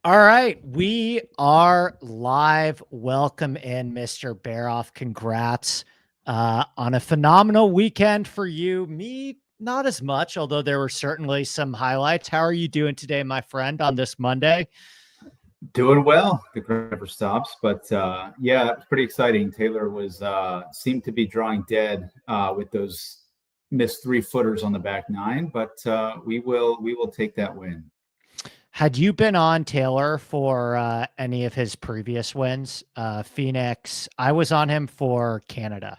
All right, we are live. Welcome in, Mr. Baroff. Congrats on a phenomenal weekend for you. Me, not as much, although there were certainly some highlights. How are you doing today, my friend, on this Monday? Doing well. The grind never stops, but yeah, it was pretty exciting. Taylor was seemed to be drawing dead with those missed 3-footers on the back nine, but we will take that win. Had you been on Taylor for any of his previous wins? Phoenix, I was on him for Canada.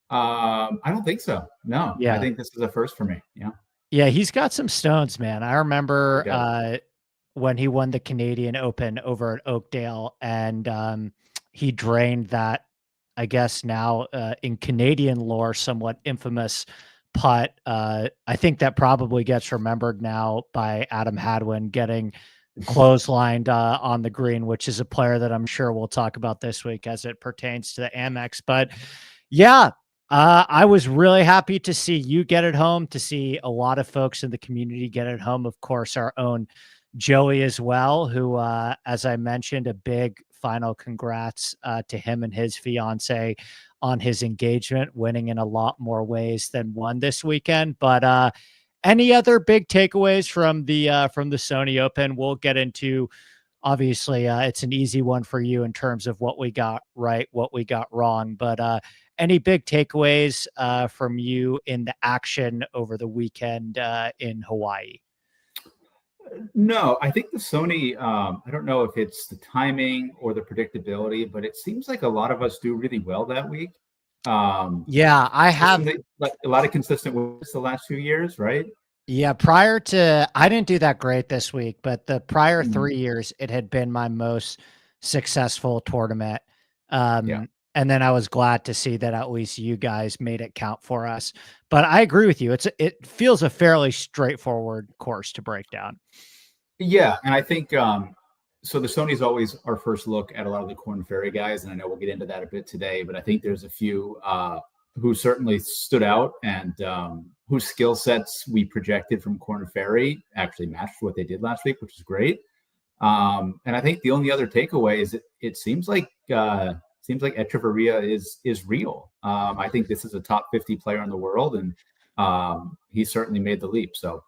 I don't think so. No, I Yeah. think this is a first for me. Yeah, Yeah, he's got some stones, man. I he remember does. when he won the Canadian Open over at Oakdale, and he drained that, I guess now in Canadian lore, somewhat infamous putt. I think that probably gets remembered now by Adam Hadwin getting clotheslined on the green, which is a player that I'm sure we'll talk about this week as it pertains to the Amex. But yeah, I was really happy to see you get it home, to see a lot of folks in the community get it home. Of course, our own Joey as well, who, as I mentioned, a big final congrats to him and his fiance on his engagement, winning in a lot more ways than one this weekend. But any other big takeaways from the Sony Open? We'll get into. Obviously, it's an easy one for you in terms of what we got right, what we got wrong. But any big takeaways from you in the action over the weekend in Hawaii? No, I think the Sony. I don't know if it's the timing or the predictability, but it seems like a lot of us do really well that week. Yeah, I have. Like a lot of consistent wins the last few years, right? Yeah, prior to, I didn't do that great this week, but the prior Mhm. 3 years, it had been my most successful tournament. Yeah. And then I was glad to see that at least you guys made it count for us. But I agree with you. It feels a fairly straightforward course to break down. Yeah, and I think so. The Sony's always our first look at a lot of the Corn Ferry guys, and I know we'll get into that a bit today. But I think there's a few who certainly stood out and whose skill sets we projected from Corn Ferry actually matched what they did last week, which is great. And I think the only other takeaway is it seems like Echeverria is real. I think this is a top 50 player in the world, and he certainly made the leap. So.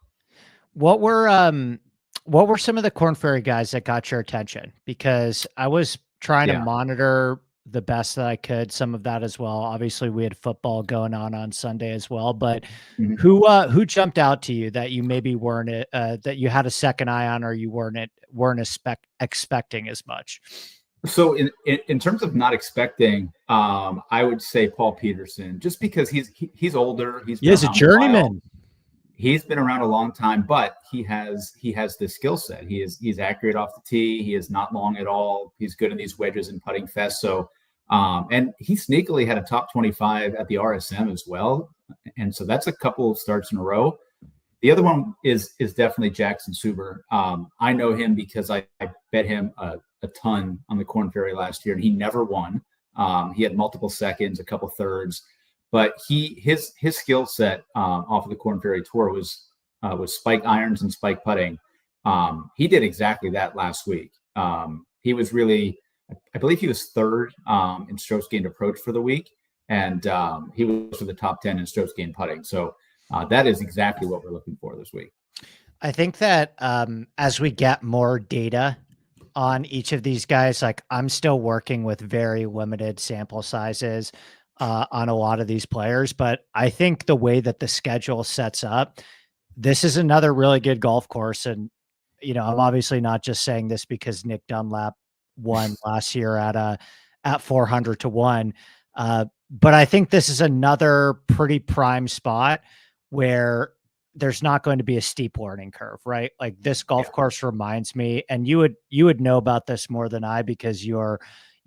What were some of the Corn Ferry guys that got your attention? Because I was trying to Yeah. monitor the best that I could, some of that as well. Obviously, we had football going on Sunday as well, but Mhm. who jumped out to you that you maybe weren't that you had a second eye on, or you weren't expecting as much? So in terms of not expecting, I would say Paul Peterson, just because he's older, he's He been is a around a while. journeyman. He's been around a long time, but he has the skill set. He's accurate off the tee. He is not long at all. He's good in these wedges and putting fest. So and he sneakily had a top 25 at the RSM as well. And so that's a couple of starts in a row. The other one is definitely Jackson Suber. I know him because I bet him a ton on the Corn Ferry last year, and he never won. He had multiple seconds, a couple thirds, but his skill set off of the Corn Ferry Tour was spike irons and spike putting. He did exactly that last week. He was really, I believe he was third in strokes gained approach for the week, and he was for the top 10 in strokes gained putting. So that is exactly what we're looking for this week. I think that as we get more data on each of these guys, like I'm still working with very limited sample sizes on a lot of these players, but I think the way that the schedule sets up, this is another really good golf course. And, I'm obviously not just saying this because Nick Dunlap won last year at 400 to 1. But I think this is another pretty prime spot where there's not going to be a steep learning curve, right? Like this golf course reminds me, and you would know about this more than I because you're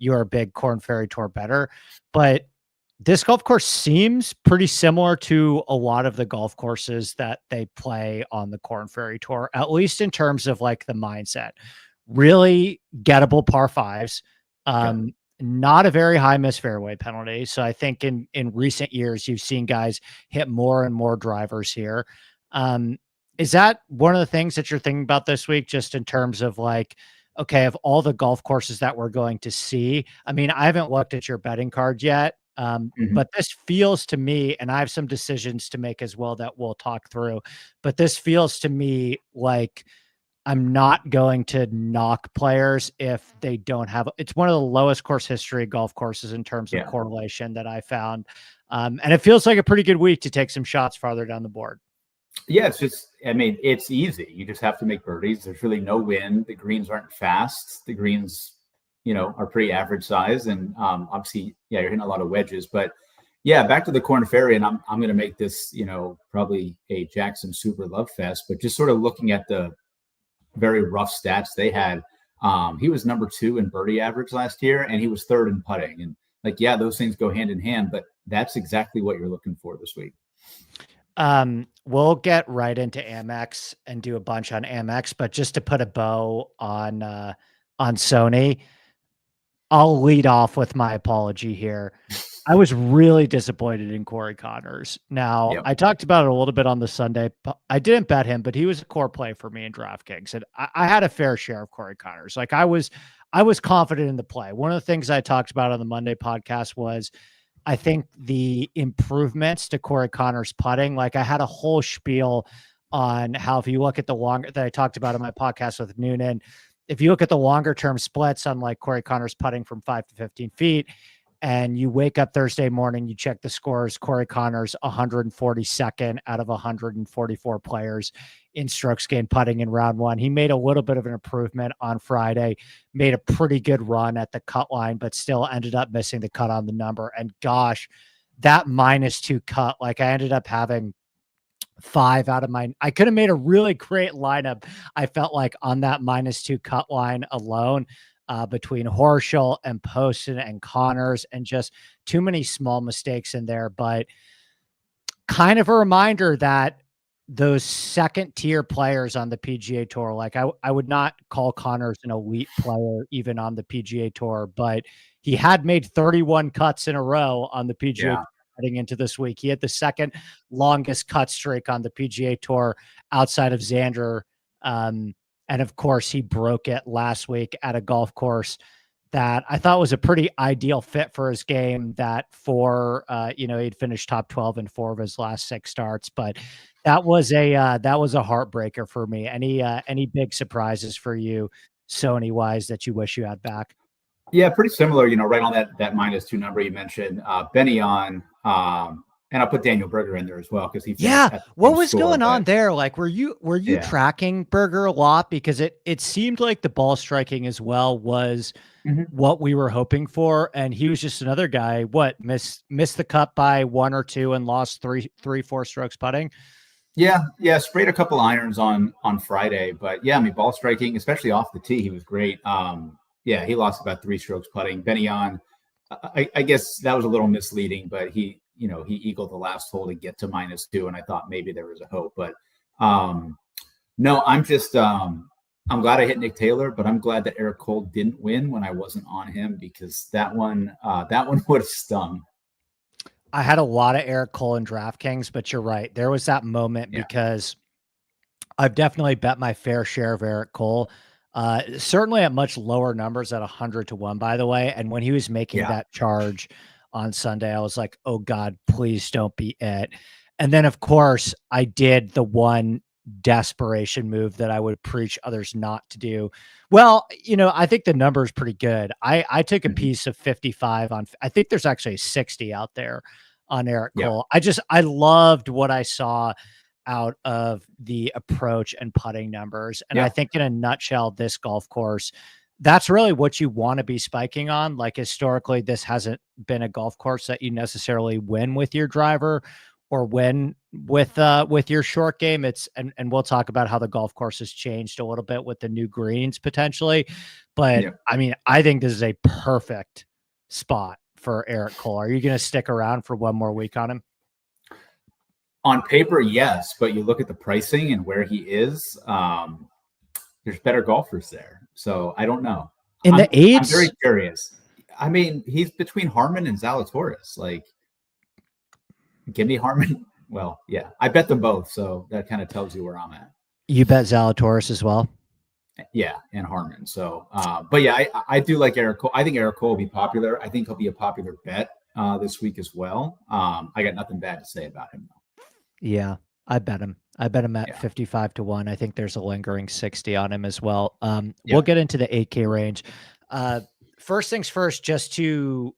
a big Corn Ferry Tour better, but this golf course seems pretty similar to a lot of the golf courses that they play on the Corn Ferry Tour, at least in terms of like the mindset. Really gettable par fives. Yeah. Not a very high miss fairway penalty. So I think in recent years, you've seen guys hit more and more drivers here. Um, Is that one of the things that you're thinking about this week, just in terms of like, okay, of all the golf courses that we're going to see? I mean, I haven't looked at your betting card yet, Mhm. but this feels to me, and I have some decisions to make as well that we'll talk through, but this feels to me like I'm not going to knock players if they don't have it's one of the lowest course history golf courses in terms of Yeah. correlation that I found. And it feels like a pretty good week to take some shots farther down the board. Yeah, it's just, I mean, it's easy. You just have to make birdies. There's really no wind. The greens aren't fast. The greens, are pretty average size. And obviously, yeah, you're hitting a lot of wedges. But yeah, back to the Corn Ferry, and I'm going to make this, probably a Jackson Super Love Fest. But just sort of looking at the very rough stats they had, he was number 2 in birdie average last year, and he was 3rd in putting. And like, yeah, those things go hand in hand. But that's exactly what you're looking for this week. We'll get right into AMEX and do a bunch on AMEX, but just to put a bow on Sony, I'll lead off with my apology here. I was really disappointed in Corey Connors. Now, Yep. I talked about it a little bit on the Sunday. But I didn't bet him, but he was a core play for me in DraftKings, and I had a fair share of Corey Connors. Like I was confident in the play. One of the things I talked about on the Monday podcast was I think the improvements to Corey Connors putting, like I had a whole spiel on how if you look at the longer that I talked about in my podcast with Noonan, if you look at the longer term splits on like Corey Connors putting from 5 to 15 feet, and you wake up Thursday morning, you check the scores, Corey Connors 142nd out of 144 players in strokes gained putting in round one. He made a little bit of an improvement on Friday, made a pretty good run at the cut line, but still ended up missing the cut on the number. And gosh, that -2 cut, like I ended up having 5 out of I could have made a really great lineup. I felt like on that -2 cut line alone, between Horschel and Poston and Connors, and just too many small mistakes in there. But kind of a reminder that those second tier players on the PGA Tour, like I would not call Connors an elite player even on the PGA Tour, but he had made 31 cuts in a row on the PGA Yeah. Tour heading into this week. He had the second longest cut streak on the PGA Tour outside of Xander. And of course, he broke it last week at a golf course that I thought was a pretty ideal fit for his game. That he'd finished top 12 in 4 of his last 6 starts, but that was a heartbreaker for me. Any big surprises for you, Sony wise, that you wish you had back? Yeah, pretty similar, right on that -2 number you mentioned. Benny on, and I'll put Daniel Berger in there as well because he finished Yeah, at the what same was score. going on But there? Like, were you yeah. tracking Berger a lot? Because it seemed like the ball striking as well was Mhm. what we were hoping for, and he was just another guy. What missed the cut by 1 or 2 and lost 4 strokes putting. Yeah, sprayed a couple irons on Friday, but yeah, I mean, ball striking, especially off the tee, he was great. Yeah, he lost about 3 strokes putting. Benny on, I guess that was a little misleading, but he eagled the last hole to get to -2, and I thought maybe there was a hope, but no, I'm glad I hit Nick Taylor, but I'm glad that Eric Cole didn't win when I wasn't on him because that one would have stung. I had a lot of Eric Cole in DraftKings, but you're right. There was that moment Yeah, because I've definitely bet my fair share of Eric Cole. Certainly at much lower numbers at 100 to 1, by the way. And when he was making yeah, that charge on Sunday, I was like, oh God, please don't be it. And then, of course, I did the one desperation move that I would preach others not to do. Well, I think the number is pretty good. I took a mhm, piece of 55 on, I think there's actually a 60 out there on Eric yeah, Cole. I loved what I saw out of the approach and putting numbers. And I yeah, think in a nutshell, this golf course, that's really what you want to be spiking on. Like historically, this hasn't been a golf course that you necessarily win with your driver or win with your short game. And we'll talk about how the golf course has changed a little bit with the new greens potentially. But yeah. I mean, I think this is a perfect spot for Eric Cole. Are you going to stick around for one more week on him? On paper, yes, but you look at the pricing and where he is. There's better golfers there, so I don't know. In the I'm very eights, curious. I mean, he's between Harmon and Zalatoris. Like, give me Harmon. well, yeah, I bet them both. So that kind of tells you where I'm at. You bet Zalatoris as well. Yeah, and Harmon. So, but yeah, I do like Eric Cole. I think Eric Cole will be popular. I think he'll be a popular bet this week as well. I got nothing bad to say about him though. Yeah, I bet him. I bet him at Yeah. 55 to 1. I think there's a lingering 60 on him as well. Yeah. We'll get into the 8K range. First things first, just to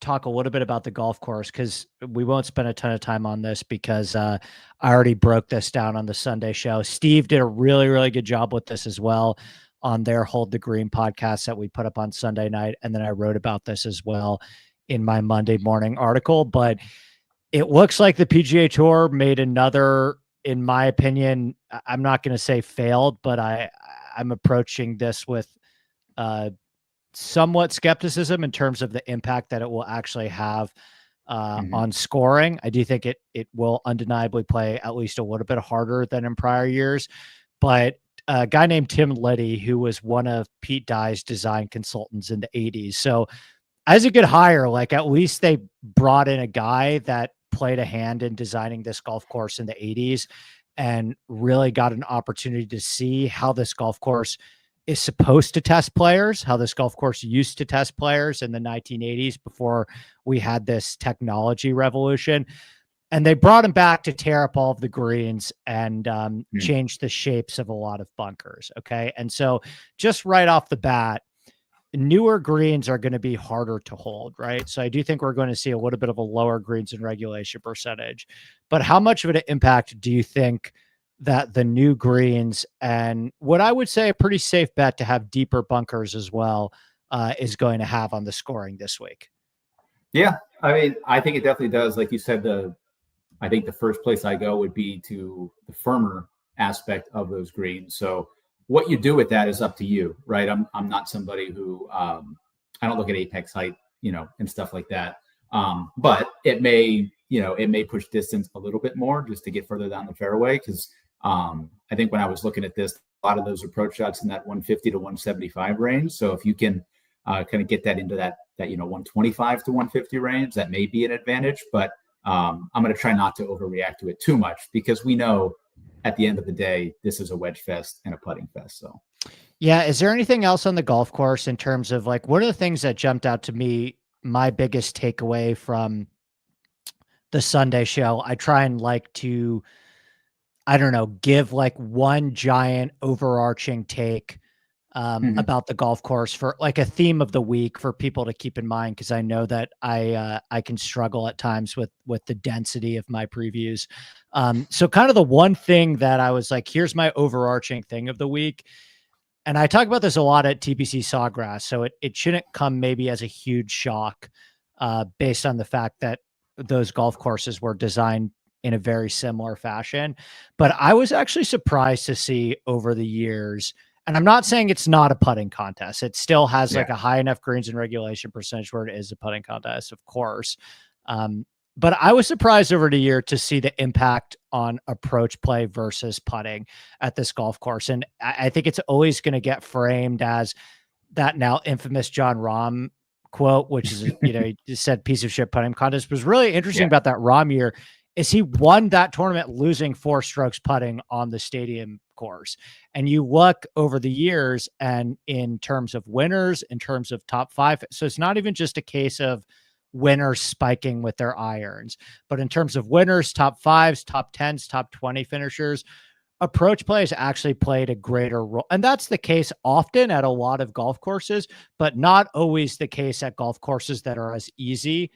talk a little bit about the golf course, because we won't spend a ton of time on this because I already broke this down on the Sunday show. Steve did a really, really good job with this as well on their Hold the Green podcast that we put up on Sunday night. And then I wrote about this as well in my Monday morning article. But it looks like the PGA Tour made another, in my opinion, I'm not going to say failed, but I'm approaching this with somewhat skepticism in terms of the impact that it will actually have on scoring. I do think it will undeniably play at least a little bit harder than in prior years. But a guy named Tim Liddy, who was one of Pete Dye's design consultants in the 80s. So as a good hire, like at least they brought in a guy that played a hand in designing this golf course in the 80s and really got an opportunity to see how this golf course is supposed to test players, how this golf course used to test players in the 1980s before we had this technology revolution. And they brought him back to tear up all of the greens and change the shapes of a lot of bunkers. Okay. And so just right off the bat, newer greens are going to be harder to hold, right? So I do think we're going to see a little bit of a lower greens in regulation percentage. But how much of an impact do you think that the new greens and what I would say a pretty safe bet to have deeper bunkers as well is going to have on the scoring this week? Yeah, I mean, I think it definitely does. Like you said, I think the first place I go would be to the firmer aspect of those greens. So what you do with that is up to you, right? I'm not somebody who I don't look at apex height, and stuff like that. But it may push distance a little bit more just to get further down the fairway. Because I think when I was looking at this, a lot of those approach shots in that 150 to 175 range. So if you can kind of get that into that 125 to 150 range, that may be an advantage. But I'm going to try not to overreact to it too much because we know at the end of the day, this is a wedge fest and a putting fest. So, yeah. Is there anything else on the golf course in terms of like, what are the things that jumped out to me? My biggest takeaway from the Sunday show, I try and I don't know, give like one giant overarching take about the golf course for like a theme of the week for people to keep in mind. Cause I know that I can struggle at times with the density of my previews. So kind of the one thing that I was like, here's my overarching thing of the week. And I talk about this a lot at TPC Sawgrass. So it shouldn't come maybe as a huge shock based on the fact that those golf courses were designed in a very similar fashion. But I was actually surprised to see over the years, and I'm not saying it's not a putting contest. It still has like a high enough greens and regulation percentage where it is a putting contest, of course. But I was surprised over the year to see the impact on approach play versus putting at this golf course. And I think it's always going to get framed as that now infamous John Rahm quote, which is, he just said piece of shit putting contest. Was really interesting about that Rahm year is he won that tournament losing 4 strokes putting on the stadium course. And you look over the years and in terms of winners, in terms of top 5. So it's not even just a case of winners spiking with their irons, but in terms of winners, top 5s, top 10s, top 20 finishers, approach play has actually played a greater role. And that's the case often at a lot of golf courses, but not always the case at golf courses that are as easy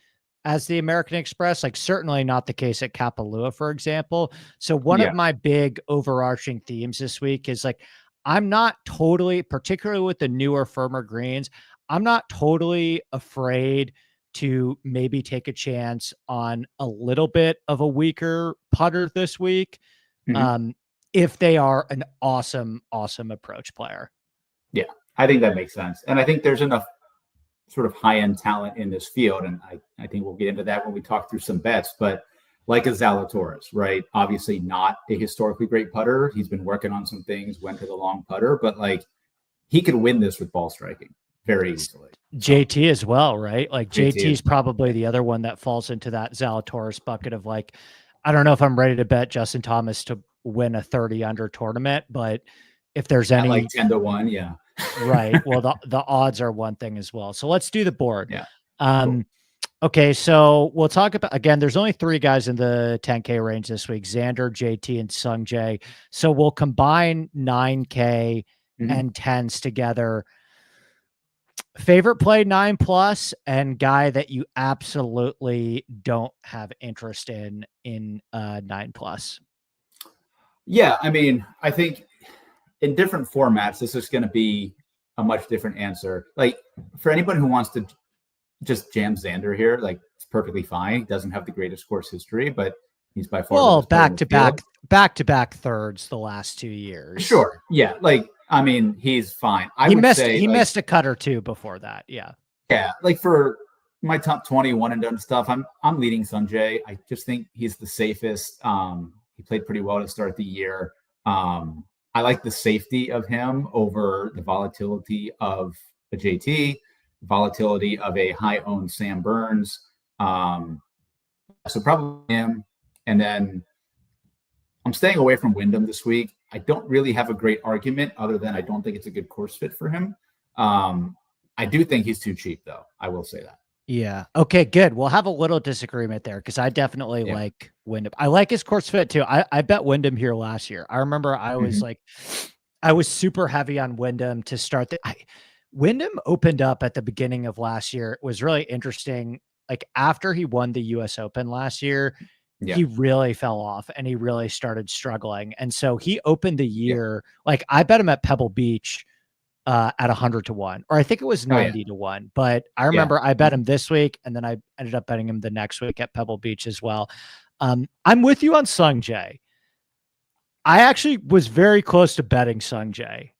as the American Express, like certainly not the case at Kapalua, for example. So one of my big overarching themes this week is like, I'm not totally, particularly with the newer, firmer greens, I'm not totally afraid to maybe take a chance on a little bit of a weaker putter this week. If they are an awesome, awesome approach player. Yeah, I think that makes sense. And I think there's enough sort of high-end talent in this field. And I think we'll get into that when we talk through some bets, but like a Zalatoris, right? Obviously not a historically great putter. He's been working on some things, went to the long putter, but like he could win this with ball striking very easily. JT as well, right? Like JT is probably the other one that falls into that Zalatoris bucket of like, I don't know if I'm ready to bet Justin Thomas to win a 30 under tournament, but if there's At any like 10-1, yeah. right, well the odds are one thing as well. So let's do the board. Yeah. Um, okay, so we'll talk about again. There's only 3 guys in the 10K range this week: Xander, JT, and Sung Jae. So we'll combine 9K and 10s together. Favorite play 9+ and guy that you absolutely don't have interest in 9+. Yeah, I mean, I think in different formats, this is going to be a much different answer. Like for anybody who wants to just jam Xander here, like it's perfectly fine. He doesn't have the greatest course history, but he's by far well back to back thirds the last 2 years. Sure, yeah. Like I mean, he's fine. He missed a cut or two before that. Yeah, yeah. Like for my top 21 and done stuff, I'm leading Sanjay. I just think he's the safest. He played pretty well to start the year. I like the safety of him over the volatility of a JT, volatility of a high-owned Sam Burns. So probably him. And then I'm staying away from Wyndham this week. I don't really have a great argument other than I don't think it's a good course fit for him. I do think he's too cheap, though. I will say that. Yeah. Okay, good. We'll have a little disagreement there because I definitely like Wyndham. I like his course fit too. I bet Wyndham here last year. I remember I was I was super heavy on Wyndham to start. Wyndham opened up at the beginning of last year. It was really interesting. Like after he won the US Open last year, he really fell off and he really started struggling. And so he opened the year, like I bet him at Pebble Beach at 100-1, or I think it was 90-1. But I remember I bet him this week, and then I ended up betting him the next week at Pebble Beach as well. I'm with you on Sung Jae. I actually was very close to betting Sung Jae.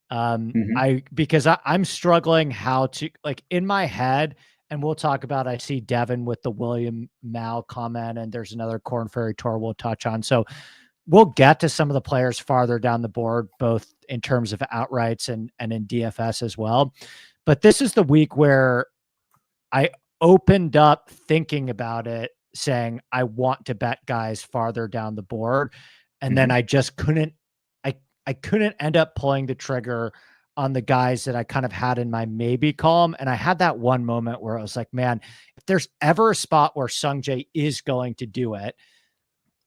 Because I'm struggling how to, like, in my head, and we'll talk about, I see Devin with the William Mao comment, and there's another Corn Ferry Tour we'll touch on. So we'll get to some of the players farther down the board, both in terms of outrights and in DFS as well. But this is the week where I opened up thinking about it, saying I want to bet guys farther down the board. And then I just couldn't, I couldn't end up pulling the trigger on the guys that I kind of had in my maybe column. And I had that one moment where I was like, man, if there's ever a spot where Sung Jae is going to do it,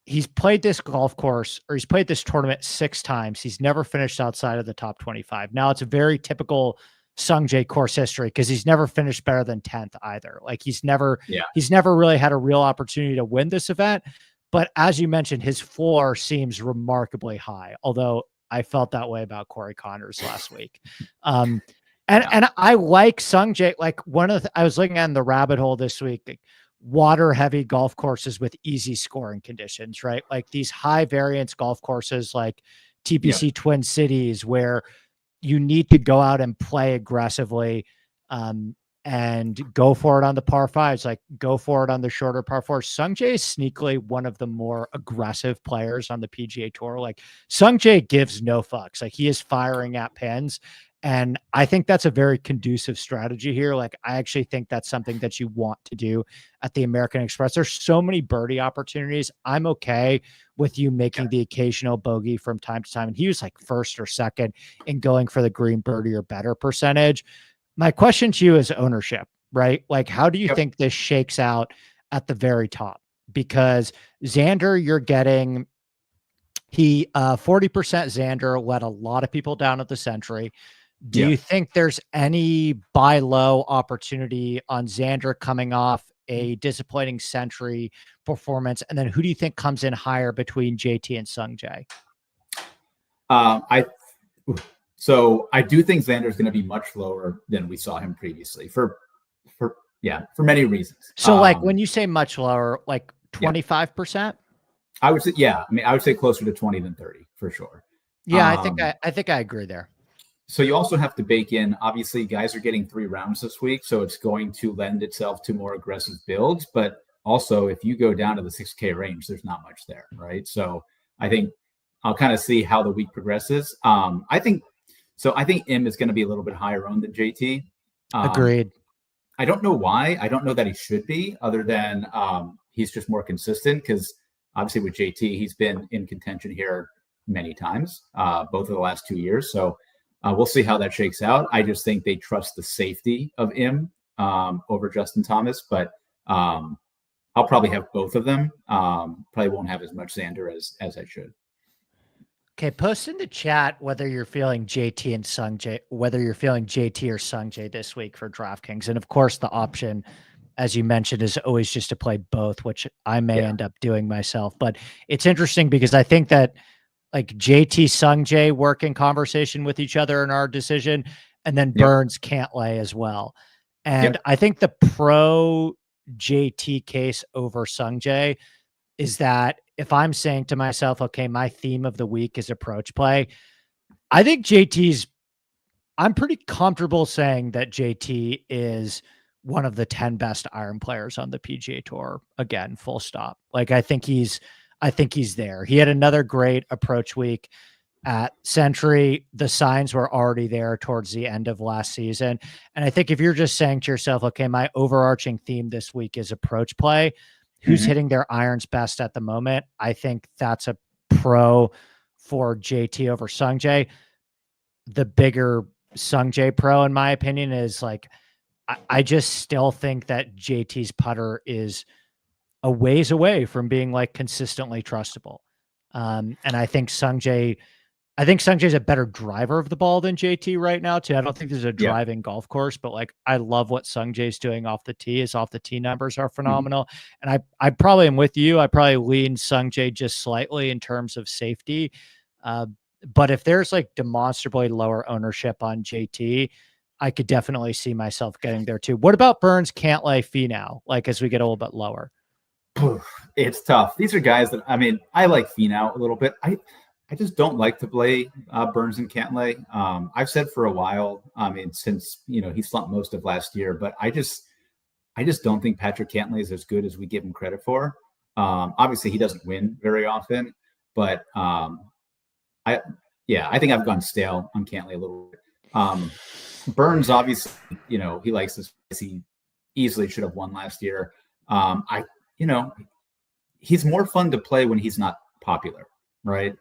he's played this golf course, or he's played this tournament 6 times. He's never finished outside of the top 25. Now it's a very typical Sung Jae course history because he's never finished better than 10th either. Like he's never really had a real opportunity to win this event. But as you mentioned, his floor seems remarkably high, although I felt that way about Corey Connors last week. And I like Sung Jae. Like I was looking at the rabbit hole this week, like water heavy golf courses with easy scoring conditions, right? Like these high variance golf courses like TPC Twin Cities, where you need to go out and play aggressively and go for it on the par 5s, like go for it on the shorter par 4s. Sung Jae is sneakily one of the more aggressive players on the PGA Tour. Like Sung Jae gives no fucks. Like he is firing at pins. And I think that's a very conducive strategy here. Like I actually think that's something that you want to do at the American Express. There's so many birdie opportunities. I'm okay with you making the occasional bogey from time to time. And he was like first or second in going for the green birdie or better percentage. My question to you is ownership, right? Like, how do you think this shakes out at the very top? Because Xander, you're getting 40% Xander led a lot of people down at the Century. Do you think there's any buy low opportunity on Xander coming off a disappointing Century performance? And then who do you think comes in higher between JT and Sung Jae? So I do think Xander's going to be much lower than we saw him previously for many reasons. So like when you say much lower, like 25%? I would say, I mean, I would say closer to 20 than 30 for sure. Yeah, I think I agree there. So you also have to bake in, obviously guys are getting 3 rounds this week, so it's going to lend itself to more aggressive builds. But also if you go down to the 6K range, there's not much there, right? So I think I'll kind of see how the week progresses. I think M is going to be a little bit higher owned than JT. Agreed. I don't know why. I don't know that he should be, other than he's just more consistent, because Obviously with JT, he's been in contention here many times, both of the last 2 years. So we'll see how that shakes out. I just think they trust the safety of him over Justin Thomas, but I'll probably have both of them. Probably won't have as much Xander as I should. Okay, post in the chat whether you're feeling JT and Sungjae, whether you're feeling JT or Sungjae this week for DraftKings. And of course, the option, as you mentioned, is always just to play both, which I may end up doing myself. But it's interesting because I think that like JT, Sungjae work in conversation with each other in our decision, and then Burns can't lay as well. And I think the pro JT case over Sungjae is that if I'm saying to myself, okay, my theme of the week is approach play, I think I'm pretty comfortable saying that JT is one of the 10 best iron players on the PGA Tour. Again, full stop. Like, I think he's there. He had another great approach week at Century. The signs were already there towards the end of last season. And I think if you're just saying to yourself, okay, my overarching theme this week is approach play, who's hitting their irons best at the moment, I think that's a pro for JT over Sungjae. The bigger Sungjae pro, in my opinion, is like, I just still think that JT's putter is a ways away from being like consistently trustable. And I think Sungjae's a better driver of the ball than JT right now too. I don't think there's a driving golf course, but like, I love what Sungjae's doing off the tee. His off the tee numbers are phenomenal. And I probably am with you. I probably lean Sungjae just slightly in terms of safety. But if there's like demonstrably lower ownership on JT, I could definitely see myself getting there too. What about Burns, Cantlay, Finau, like as we get a little bit lower? It's tough. These are guys that, I mean, I like Finau a little bit. I just don't like to play Burns and Cantlay. I've said for a while, I mean, since, he slumped most of last year, but I just don't think Patrick Cantlay is as good as we give him credit for. Obviously he doesn't win very often, but I think I've gone stale on Cantlay a little bit. Burns, obviously, he likes this. He easily should have won last year. He's more fun to play when he's not popular, right?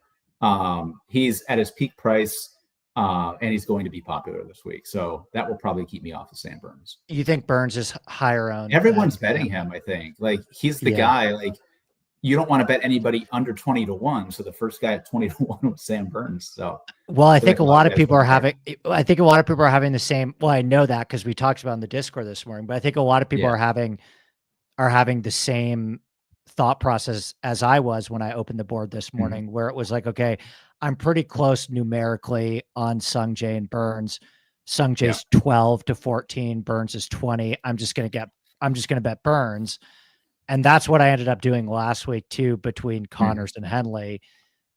He's at his peak price, and he's going to be popular this week. So that will probably keep me off of Sam Burns. You think Burns is higher owned? Everyone's betting him, I think. Like, he's the guy, like, you don't want to bet anybody under 20-1. So the first guy at 20-1 was Sam Burns. So, well, I think a lot of people are having the same. Well, I know that because we talked about in the Discord this morning, but I think a lot of people are having the same thought process as I was when I opened the board this morning, where it was like, okay, I'm pretty close numerically on Sungjae and Burns. Sungjae's 12-14, Burns is 20. I'm just going to bet Burns. And that's what I ended up doing last week too, between Connors and Henley.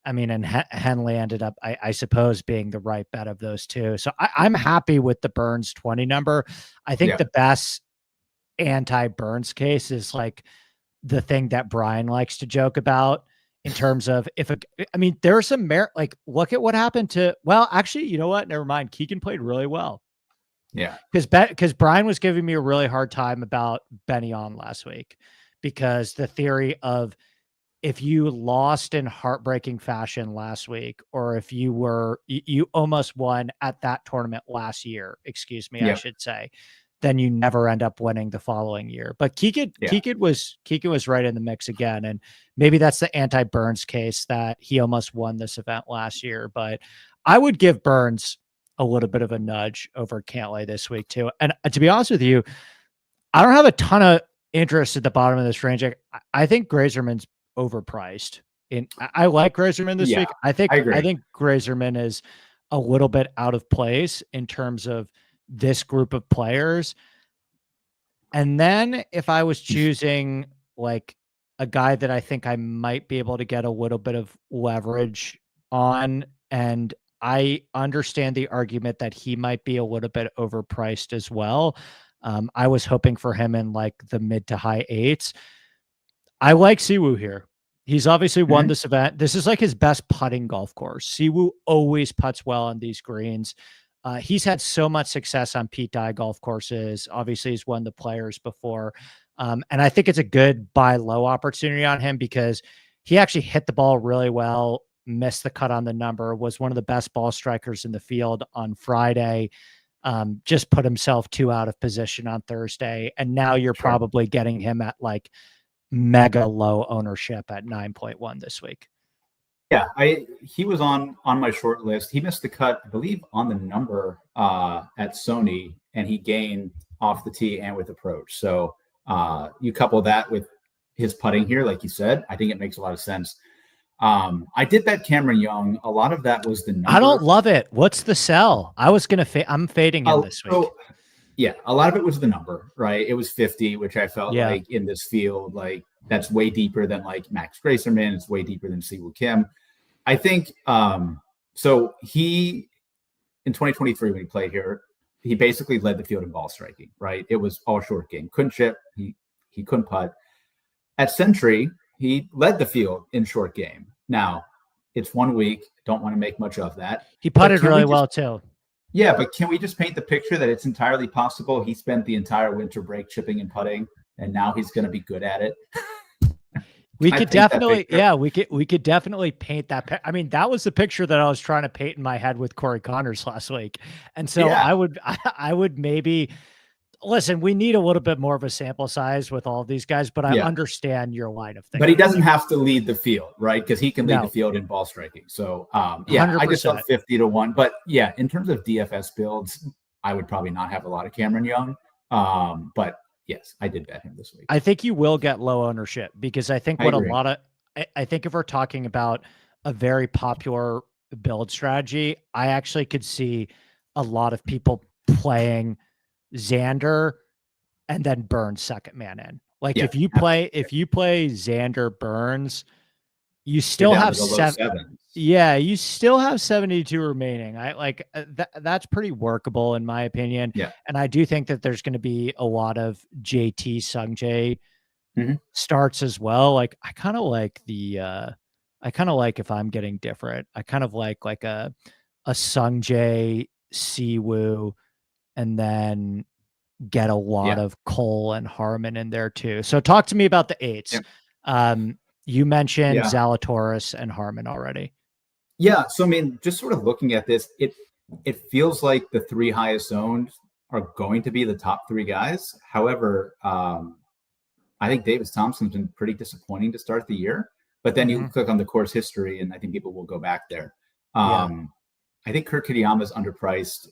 I mean, and Henley ended up, I suppose, being the right bet of those two. So I'm happy with the Burns 20 number. I think the best anti-Burns case is like the thing that Brian likes to joke about in terms of there are some merit, like, look at what happened to, well, actually, you know what? Never mind. Keegan played really well. Yeah. Because Brian was giving me a really hard time about Benny on last week, because the theory of if you lost in heartbreaking fashion last week, or if you almost won at that tournament last year, I should say, then you never end up winning the following year. But Keegan was right in the mix again. And maybe that's the anti-Burns case, that he almost won this event last year. But I would give Burns a little bit of a nudge over Cantlay this week too. And to be honest with you, I don't have a ton of interest at the bottom of this range. I think Grazerman's overpriced. I like Grazerman this week. I think Grazerman is a little bit out of place in terms of this group of players. And then if I was choosing like a guy that I think I might be able to get a little bit of leverage on, and I understand the argument that he might be a little bit overpriced as well. I was hoping for him in like the mid to high 8s. I like Siwoo here. He's obviously won this event. This is like his best putting golf course. Siwoo always putts well on these greens. He's had so much success on Pete Dye golf courses. Obviously, he's won the Players before. And I think it's a good buy low opportunity on him, because he actually hit the ball really well, missed the cut on the number, was one of the best ball strikers in the field on Friday. Just put himself 2 out of position on Thursday. And now you're probably getting him at like mega low ownership at 9.1 this week. Yeah, he was on my short list. He missed the cut, I believe, on the number at Sony, and he gained off the tee and with approach. So you couple that with his putting here, like you said, I think it makes a lot of sense. I did bet Cameron Young. A lot of that was the number. I don't love it. What's the sell? I was gonna I'm fading him this week. So, yeah, a lot of it was the number, right? It was 50, which I felt like in this field, like that's way deeper than like Max Gracerman. It's way deeper than Siwoo Kim. I think so. He in 2023 when he played here, he basically led the field in ball striking, right? It was all short game. Couldn't chip. He couldn't putt. At Century, he led the field in short game. Now, it's 1 week. Don't want to make much of that. He putted really well too. Yeah, but can we just paint the picture that it's entirely possible he spent the entire winter break chipping and putting, and now he's going to be good at it? We could definitely, we could definitely paint that. I mean, that was the picture that I was trying to paint in my head with Corey Connors last week. And so I would maybe listen, we need a little bit more of a sample size with all of these guys, but I understand your line of thinking. But he doesn't have to lead the field, right? Because he can lead the field in ball striking. So, 100%. I just love 50-1. But yeah, in terms of DFS builds, I would probably not have a lot of Cameron Young. But yes, I did bet him this week. I think you will get low ownership because I think I think if we're talking about a very popular build strategy, I actually could see a lot of people playing Xander and then Burns second man in. Like if you play Xander Burns, you still have seven. Yeah, you still have 72 remaining. I like that's pretty workable in my opinion. Yeah. And I do think that there's going to be a lot of JT Sungjae starts as well. Like I kind of like if I'm getting different, I kind of like a Sungjae, Siwoo, and then get a lot of Cole and Harmon in there too. So talk to me about the eights. You mentioned Zalatoris and Harmon already. Yeah. So, I mean, just sort of looking at this, it feels like the 3 highest owned are going to be the top 3 guys. However, I think Davis Thompson's been pretty disappointing to start the year, but then you click on the course history and I think people will go back there. I think Kurt Kitayama is underpriced.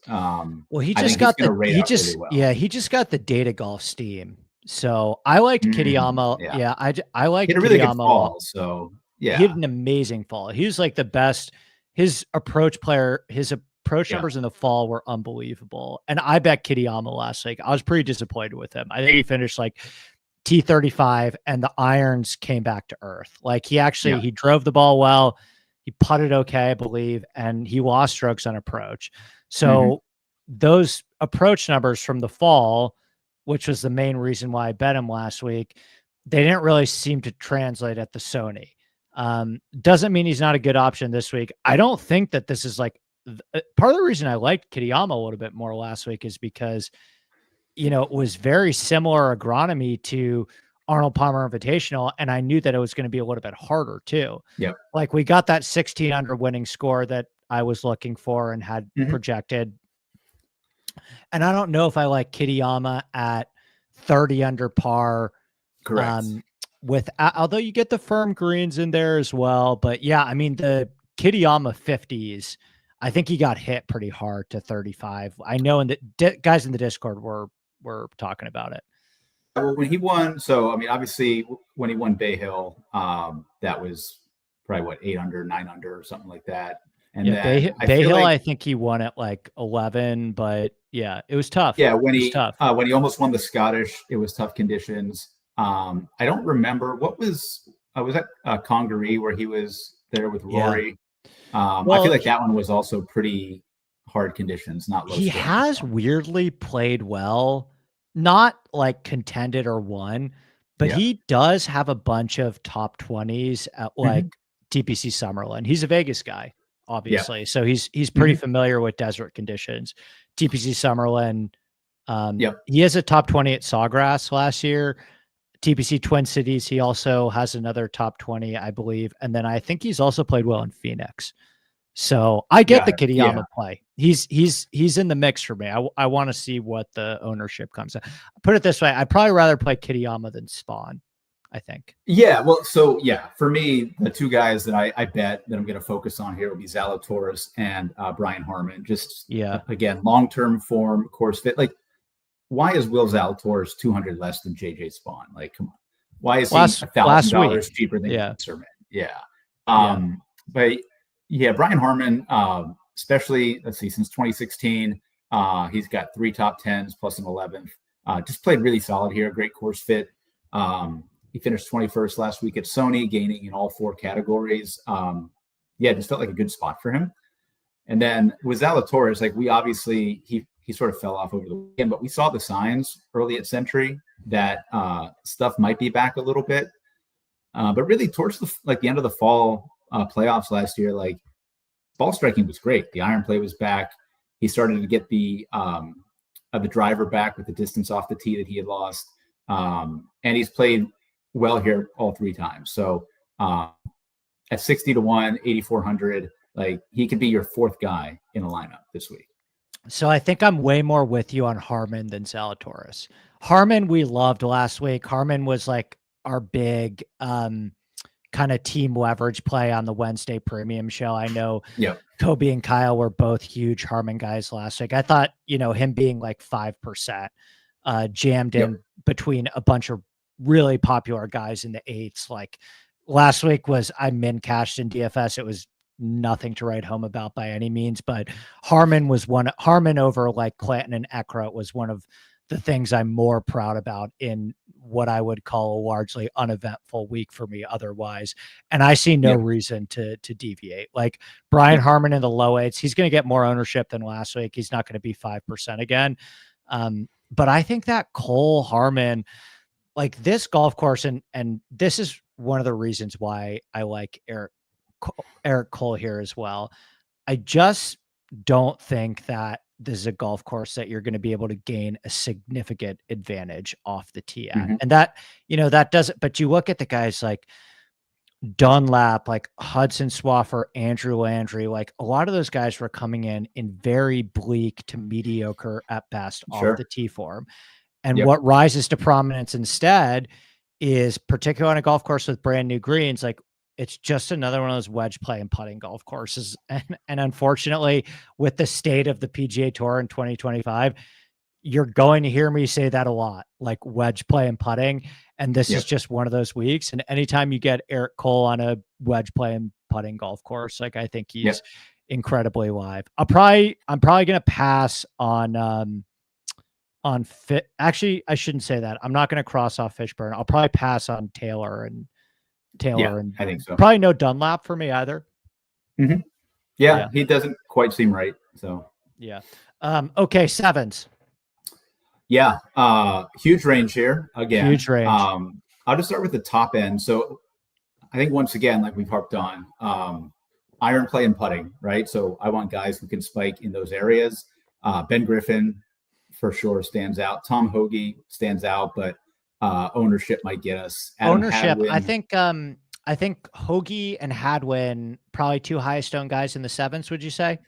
Well, he just got he just got the data golf steam. So I liked Kitayama. Yeah, I liked he had a really good fall. So yeah, he had an amazing fall. He was like the best. His approach numbers in the fall were unbelievable. And I bet Kitayama last week. I was pretty disappointed with him. I think he finished like T35 and the irons came back to earth. Like he actually he drove the ball well. He putted okay, I believe, and he lost strokes on approach. So those approach numbers from the fall, which was the main reason why I bet him last week, they didn't really seem to translate at the Sony. Doesn't mean he's not a good option this week. I don't think that this is like part of the reason I liked Kitayama a little bit more last week is because, it was very similar agronomy to Arnold Palmer Invitational, and I knew that it was going to be a little bit harder too. Yeah, like we got that 16 under winning score that I was looking for and had projected. And I don't know if I like Kitayama at 30 under par. Correct. Although you get the firm greens in there as well, but yeah, I mean the Kitayama 50s, I think he got hit pretty hard to 35. I know, and the guys in the Discord were talking about it. Well, when he won, so I mean, obviously, when he won Bay Hill, that was probably 8 under, 9 under, or something like that. And then Bay Hill, I think he won at like 11, but yeah, it was tough. Yeah, when he almost won the Scottish, it was tough conditions. I don't remember was that Congaree where he was there with Rory. I feel like that one was also pretty hard conditions, not low. He has weirdly played well. Not like contended or won, but he does have a bunch of top 20s at like TPC Summerlin. He's a Vegas guy, obviously. So he's pretty familiar with desert conditions. TPC Summerlin. He has a top 20 at Sawgrass last year. TPC Twin Cities. He also has another top 20, I believe. And then I think he's also played well in Phoenix. So I get the Kitayama play. He's in the mix for me. I want to see what the ownership comes out. Put it this way, I'd probably rather play Kitayama than Spawn, I think. Yeah, well, so yeah, for me, the two guys that I bet that I'm going to focus on here will be Zalatoris and Brian Harmon. Just again, long-term form, course fit. Like, why is Will Zalatoris 200 less than JJ Spawn? Like, come on, why is he $1,000 cheaper than Sermon? But yeah, Brian Harmon, especially since 2016, he's got 3 top 10s plus an 11th. Just played really solid here. Great course fit. He finished 21st last week at Sony, gaining in all 4 categories. Just felt like a good spot for him. And then with Zalatoris, like, we obviously he sort of fell off over the weekend, but we saw the signs early at Century that stuff might be back a little bit. But really towards the end of the fall playoffs last year, like, ball striking was great. The iron play was back. He started to get the driver back with the distance off the tee that he had lost. And he's played well here all 3 times. So at 60 to 1, 8,400, like, he could be your 4th guy in a lineup this week. So I think I'm way more with you on Harmon than Zalatoris. Harmon we loved last week. Harmon was like our big kind of team leverage play on the Wednesday premium show. I know Toby and Kyle were both huge Harmon guys last week. I thought, him being like 5% jammed in between a bunch of really popular guys in the 8s. Like, last week I min cashed in DFS. It was nothing to write home about by any means, but Harmon over like Clanton and Eckroat was one of the things I'm more proud about in what I would call a largely uneventful week for me otherwise. And I see no reason to deviate. Like, Brian Harmon in the low 8s, he's going to get more ownership than last week. He's not going to be 5% again. But I think that Cole Harmon, like, this golf course, and this is one of the reasons why I like Eric Cole here as well. I just don't think that this is a golf course that you're going to be able to gain a significant advantage off the tee at. And that, that doesn't, but you look at the guys like Dunlap, like Hudson Swaffer, Andrew Landry, like, a lot of those guys were coming in very bleak to mediocre at best off the tee form. And what rises to prominence instead is, particularly on a golf course with brand new greens, like, it's just another one of those wedge play and putting golf courses. And unfortunately, with the state of the PGA Tour in 2025, you're going to hear me say that a lot, like wedge play and putting. And this is just one of those weeks. And anytime you get Eric Cole on a wedge play and putting golf course, like, I think he's incredibly live. I'm probably going to pass on Fit. Actually, I shouldn't say that. I'm not going to cross off Fishburne. I'll probably pass on Taylor, and I think so. Probably no Dunlap for me either. He doesn't quite seem right. So okay, 7s. Huge range here again. Huge range. I'll just start with the top end. So I think, once again, like we've harped on, iron play and putting, right? So I want guys who can spike in those areas. Ben Griffin for sure stands out. Tom Hoagie stands out, but ownership might get us. Ownership. I think Hoagie and Hadwin, probably 2 highest owned guys in the 7s. Would you say?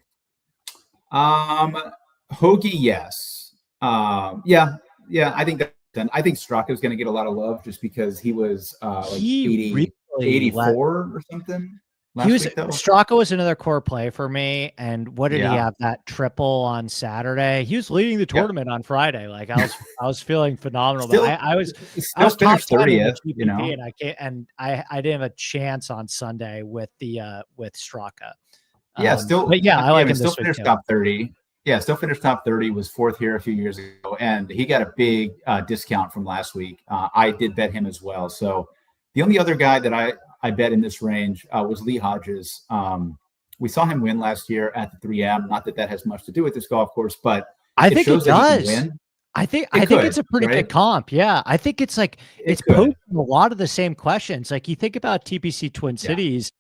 Hoagie, yes. I think that. Then I think Straka is going to get a lot of love just because he was like 84 or something. Straka was another core play for me. And what did he have? That triple on Saturday. He was leading the tournament on Friday. Like, I was feeling phenomenal. But I was top 30th, and I didn't have a chance on Sunday with Straka. I like him. Still finished top 30. Yeah, still finished top 30. Was 4th here a few years ago, and he got a big discount from last week. I did bet him as well. So the only other guy that I bet in this range was Lee Hodges. We saw him win last year at the 3M. Not that has much to do with this golf course, but I think it does. I think it's a pretty good comp. Yeah, I think it's like it's posing a lot of the same questions. Like, you think about TPC Twin Cities,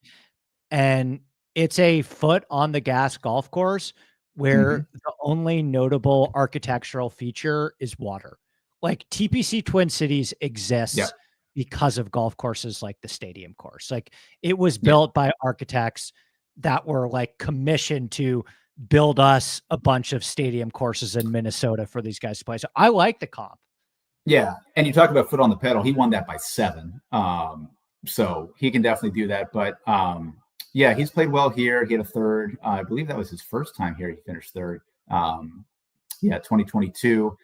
and it's a foot on the gas golf course where the only notable architectural feature is water. Like, TPC Twin Cities exists because of golf courses like the Stadium course. Like, it was built by architects that were like commissioned to build us a bunch of Stadium courses in Minnesota for these guys to play. So I like the comp. Yeah, and you talk about foot on the pedal. He won that by 7, so he can definitely do that. But yeah, he's played well here. He had a third. I believe that was his first time here. He finished third. Yeah, 2022.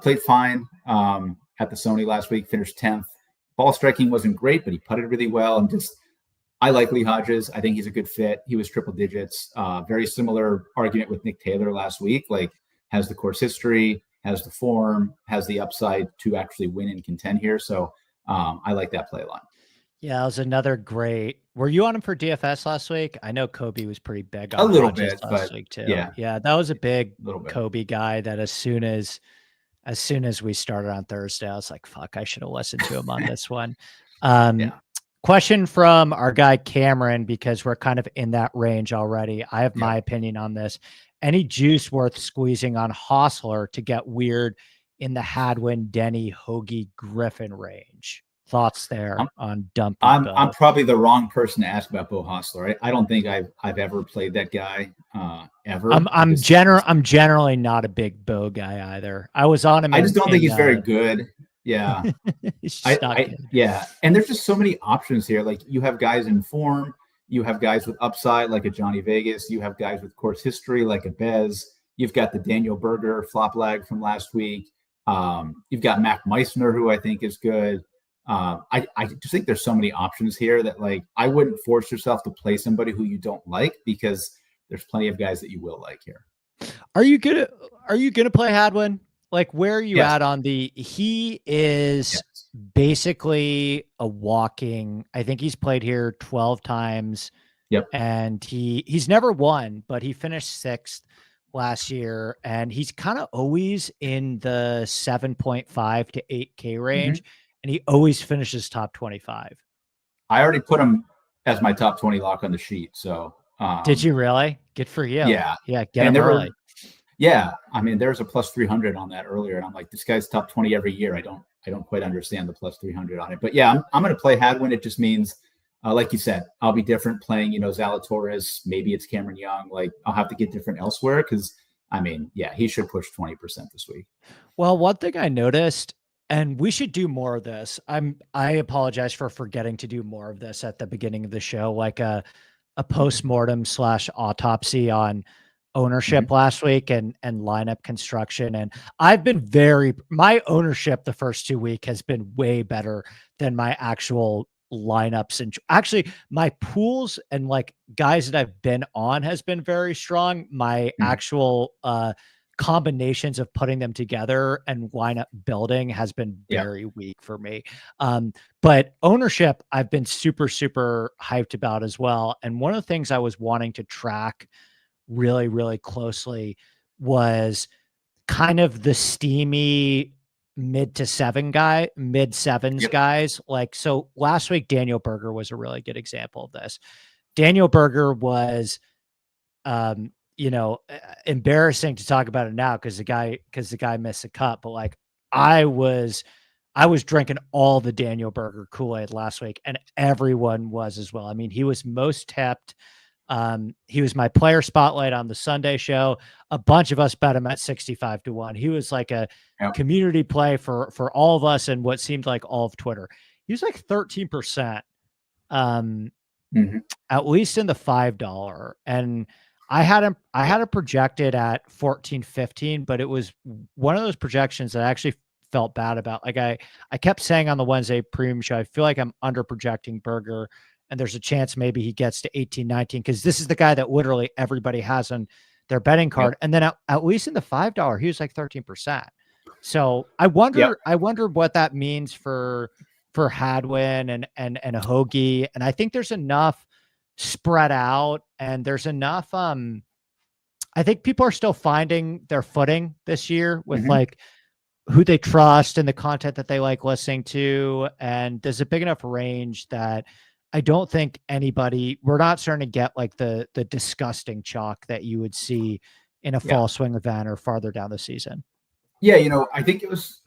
Played fine at the Sony last week. Finished 10th. Ball striking wasn't great, but he putted really well. And just, I like Lee Hodges. I think he's a good fit. He was triple digits. Very similar argument with Nick Taylor last week. Like, has the course history, has the form, has the upside to actually win and contend here. So I like that play a lot. Yeah, it was another great. Were you on him for DFS last week? I know Kobe was pretty big on a little Hodges bit, last but week too. yeah, that was a big bit. Kobe guy. That as soon as we started on Thursday, I was like, "Fuck, I should have listened to him on this one." Question from our guy Cameron, because we're kind of in that range already. I have my opinion on this. Any juice worth squeezing on Hostler to get weird in the Hadwin, Denny, Hoagie, Griffin range? Thoughts there on dumping? I'm probably the wrong person to ask about Bo Hostler. I don't think I've ever played that guy ever. I'm generally not a big Bo guy either. I was on him. I just don't think he's very good. Yeah, he's just not good. Yeah, and there's just so many options here. Like, you have guys in form, you have guys with upside like a Johnny Vegas, you have guys with course history like a Bez. You've got the Daniel Berger flop lag from last week. You've got Mac Meissner, who I think is good. I just think there's so many options here that, like, I wouldn't force yourself to play somebody who you don't like, because there's plenty of guys that you will like here. Are you gonna play Hadwin? Like, where are you at on the? He is basically a walking. I think he's played here 12 times. Yep. And he's never won, but he finished 6th last year, and he's kind of always in the 7.5 to 8K range. And he always finishes top 25. I already put him as my top 20 lock on the sheet. So did you really? Good for you. Yeah. Get him early. Yeah. I mean, there's a plus 300 on that earlier. And I'm like, this guy's top 20 every year. I don't quite understand the plus 300 on it. But yeah, I'm going to play Hadwin. It just means, like you said, I'll be different playing, Zalatoris. Maybe it's Cameron Young. Like, I'll have to get different elsewhere, because, I mean, yeah, he should push 20% this week. Well, one thing I noticed, and we should do more of this. I apologize for forgetting to do more of this at the beginning of the show, like a postmortem / autopsy on ownership last week and lineup construction. And I've been my ownership the first 2 weeks has been way better than my actual lineups. And actually my pools and like guys that I've been on has been very strong. My actual, combinations of putting them together and lineup building has been very weak for me. But ownership, I've been super, super hyped about as well. And one of the things I was wanting to track really, really closely was kind of the steamy mid sevens guys. Like, so last week, Daniel Berger was a really good example of this. Daniel Berger was, embarrassing to talk about it now because the guy missed a cut, but like I was drinking all the Daniel Berger Kool-Aid last week, and everyone was as well. I mean, he was most tipped. He was my player spotlight on the Sunday show. A bunch of us bet him at 65 to 1. He was like a community play for all of us and what seemed like all of Twitter. He was like 13%, at least in the $5. And I had him projected at 14, 15, but it was one of those projections that I actually felt bad about. Like I kept saying on the Wednesday premium show, I feel like I'm under projecting Berger, and there's a chance maybe he gets to 18, 19, because this is the guy that literally everybody has on their betting card. And then at least in the $5, he was like 13%. So I wonder what that means for Hadwin and a Hoagie. And I think there's enough spread out, and there's enough. I think people are still finding their footing this year with like who they trust and the content that they like listening to. And there's a big enough range that I don't think we're not starting to get like the disgusting chalk that you would see in a fall swing event or farther down the season. Yeah. I think it was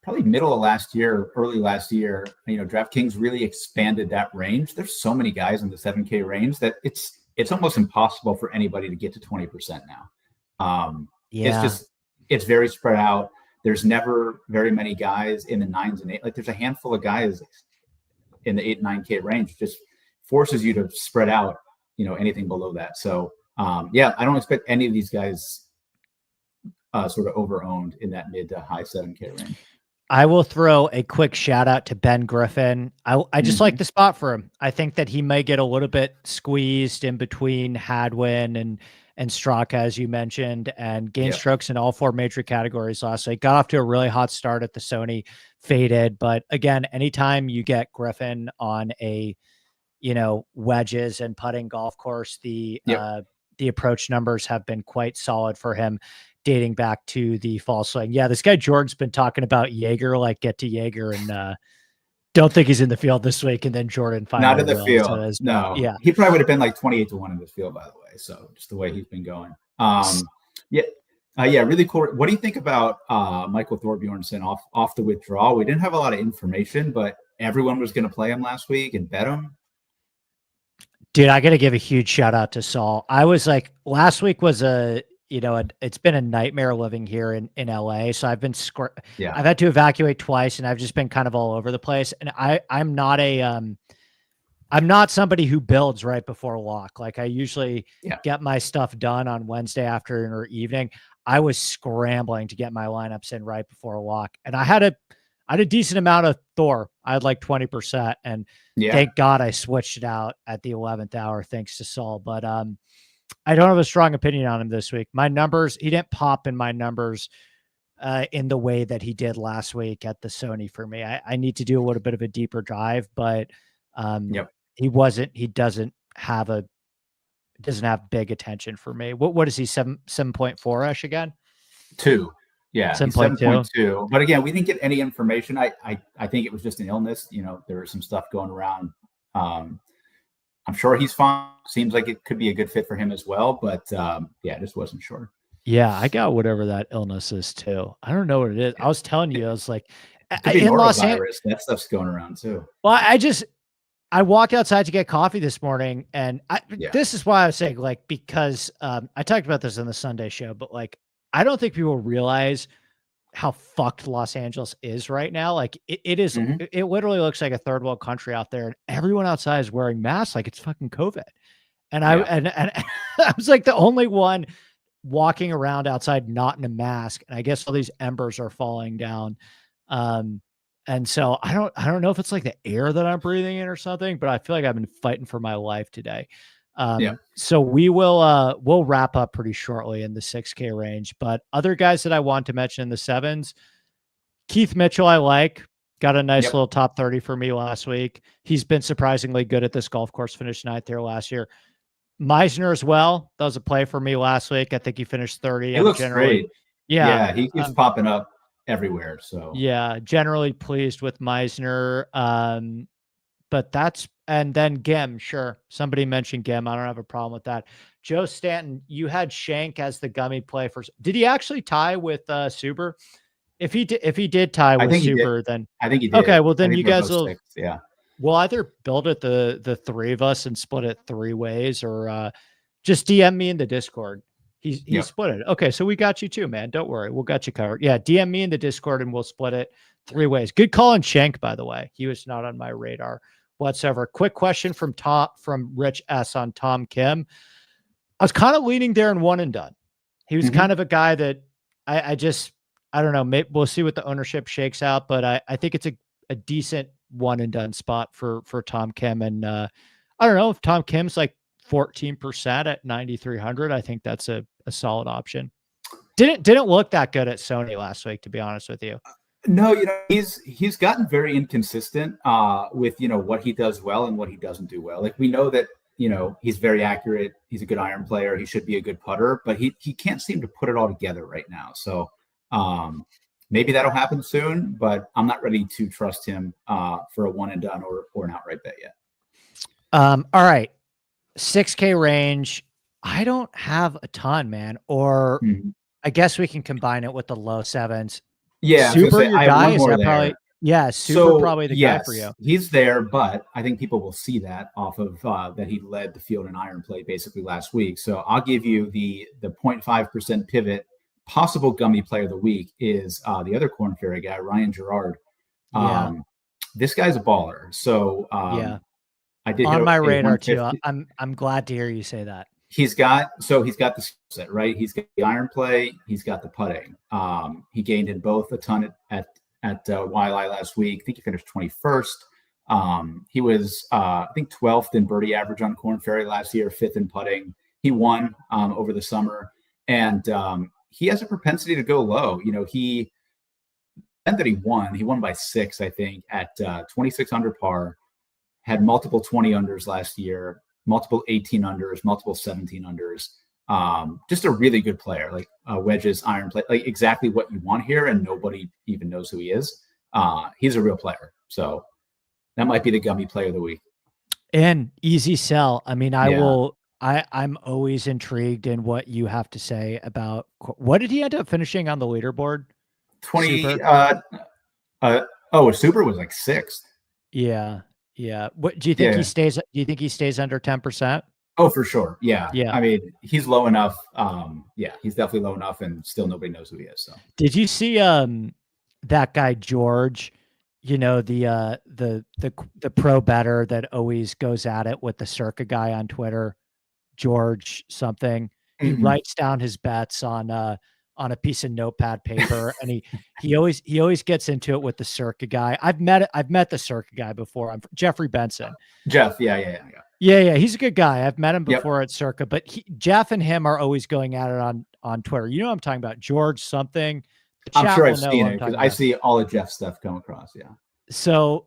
probably middle of last year, early last year, DraftKings really expanded that range. There's so many guys in the 7K range that it's almost impossible for anybody to get to 20% now. Yeah. It's very spread out. There's never very many guys in the 9s and 8. Like there's a handful of guys in the 8 and 9K range. Just forces you to spread out, anything below that. So I don't expect any of these guys sort of over-owned in that mid to high 7K range. I will throw a quick shout out to Ben Griffin. I just like the spot for him. I think that he may get a little bit squeezed in between Hadwin and Straka, as you mentioned, and gained strokes in all 4 major categories last week. Got off to a really hot start at the Sony, faded. But again, anytime you get Griffin on a, wedges and putting golf course, the approach numbers have been quite solid for him, dating back to the fall swing. Yeah, this guy Jordan's been talking about Jaeger, like get to Jaeger, and don't think he's in the field this week. And then Jordan finally not in the field. So no, yeah, he probably would have been like 28-1 in this field, by the way. So just the way he's been going. Really cool. What do you think about Michael Thorbjornsen off the withdrawal? We didn't have a lot of information, but everyone was going to play him last week and bet him. Dude, I got to give a huge shout out to Saul. I was like, last week was it's been a nightmare living here in LA. So I've been, I've had to evacuate twice, and I've just been kind of all over the place. And I'm not somebody who builds right before lock. Like I usually get my stuff done on Wednesday afternoon or evening. I was scrambling to get my lineups in right before lock. And I had a decent amount of Thor. I had like 20%, and thank God I switched it out at the 11th hour, thanks to Saul. But, I don't have a strong opinion on him this week. My numbers, he didn't pop in my numbers in the way that he did last week at the Sony for me. I need to do a little bit of a deeper dive, but he doesn't have big attention for me. What is he, 7.4-ish again? 2. Yeah, 7.2. But again, we didn't get any information. I think it was just an illness. There was some stuff going around. I'm sure he's fine. Seems like it could be a good fit for him as well. But I just wasn't sure. Yeah, I got whatever that illness is too. I don't know what it is. I was telling you, I was like, in Los Angeles, that stuff's going around too. Well, I walked outside to get coffee this morning, and this is why I was saying, like, because I talked about this in the Sunday show, but like, I don't think people realize how fucked Los Angeles is right now. Like it is, it literally looks like a third world country out there, and everyone outside is wearing masks like it's fucking COVID. And I was like the only one walking around outside not in a mask, and I guess all these embers are falling down. And so I don't know if it's like the air that I'm breathing in or something, but I feel like I've been fighting for my life today. So we'll wrap up pretty shortly in the 6K range, but other guys that I want to mention in the 7s, Keith Mitchell, I got a nice little top 30 for me last week. He's been surprisingly good at this golf course, finished 9th there last year. Meisner as well. That was a play for me last week. I think he finished 30. It looks great. Yeah. He keeps popping up everywhere. So generally pleased with Meisner. But and then Gim, sure. Somebody mentioned Gim. I don't have a problem with that. Joe Stanton, you had Shank as the gummy play for. Did he actually tie with Suber? If he did tie with Suber, then I think he did. Okay, well then you guys will. 6, yeah. We'll either build it the 3 of us and split it 3 ways, or just DM me in the Discord. He split it. Okay, so we got you too, man. Don't worry, we'll got you covered. Yeah, DM me in the Discord and we'll split it 3 ways. Good call on Shank, by the way. He was not on my radar whatsoever. Quick question from Rich S on Tom Kim. I was kind of leaning there in one and done. He was kind of a guy that I don't know. Maybe we'll see what the ownership shakes out, but I think it's a decent one and done spot for Tom Kim. And I don't know if Tom Kim's like 14% at 9,300. I think that's a solid option. Didn't look that good at Sony last week, to be honest with you. No, he's gotten very inconsistent with what he does well and what he doesn't do well. Like we know that he's very accurate. He's a good iron player. He should be a good putter, but he can't seem to put it all together right now. So maybe that'll happen soon, but I'm not ready to trust him for a one and done or an outright bet yet. All right, 6K range. I don't have a ton, man. Or I guess we can combine it with the low 7s. Yeah, I was gonna Super say your I have guy? one Is more that there. probably yeah, Super So probably the guy for yes, you. he's there, but I think people will see that off of that he led the field in iron play basically last week. So I'll give you the 0.5% pivot. Possible gummy player of the week is the other Corn Ferry guy, Ryan Gerard. Yeah. This guy's a baller. So Yeah. I did hit On my a radar too. 150. I'm glad to hear you say that. He's got the skill set, right? He's got the iron play, he's got the putting. He gained in both a ton at YLI last week. I think he finished 21st. He was I think 12th in birdie average on Corn Ferry last year, 5th in putting. He won over the summer, and he has a propensity to go low. You know, he won by 6, I think, at 26 under par. Had multiple 20 unders last year, multiple 18 unders, multiple 17 unders. Just a really good player, like wedges, iron play, like exactly what you want here, and nobody even knows who he is. He's a real player, so that might be the gummy player of the week. And easy sell. I mean, I Yeah. will. I'm always intrigued in what you have to say about what did he end up finishing on the leaderboard? 20. Super? A Super was like 6th. Yeah. Yeah. What do you think he stays? Do you think he stays under 10%? Oh, for sure. Yeah. Yeah. I mean, he's low enough. Yeah, he's definitely low enough, and still nobody knows who he is. So Did you see that guy George? You know, the pro better that always goes at it with the Circa guy on Twitter, George something. He writes down his bets on a piece of notepad paper, and he always gets into it with the Circa guy. I've met the Circa guy before. I'm Jeffrey Benson. Jeff, yeah. Yeah, he's a good guy. I've met him before Yep. at Circa, but Jeff and him are always going at it on Twitter. You know what I'm talking about, George something. I'm sure I've seen it because I see all of Jeff's stuff come across. Yeah. So,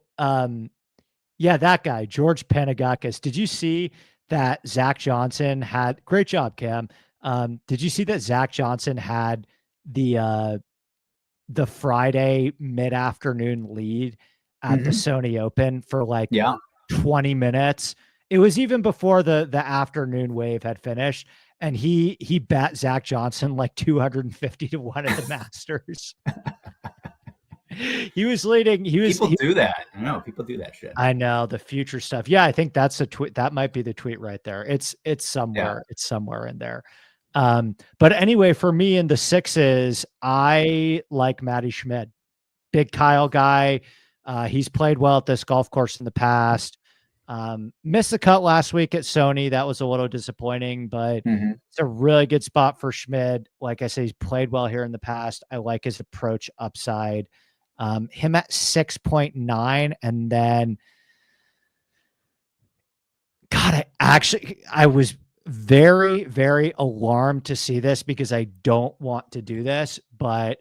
yeah, that guy, George Panagakis. Did you see that Zach Johnson had great job, Cam? Did you see that Zach Johnson had the Friday mid-afternoon lead at the Sony Open for like 20 minutes? It was even before the afternoon wave had finished, and he bet Zach Johnson like 250 to 1 at the Masters. He was leading. People do that. I know people do that shit. I know the future stuff. Yeah, I think that's a tweet. That might be the tweet right there. It's somewhere. Yeah. It's somewhere in there. But anyway, for me in the 6s, I like Matty Schmid, big Kyle guy. He's played well at this golf course in the past. Missed the cut last week at Sony. That was a little disappointing, but it's a really good spot for Schmid. Like I said, he's played well here in the past. I like his approach upside. Him at 6.9, and then God, I was very, very alarmed to see this because I don't want to do this, but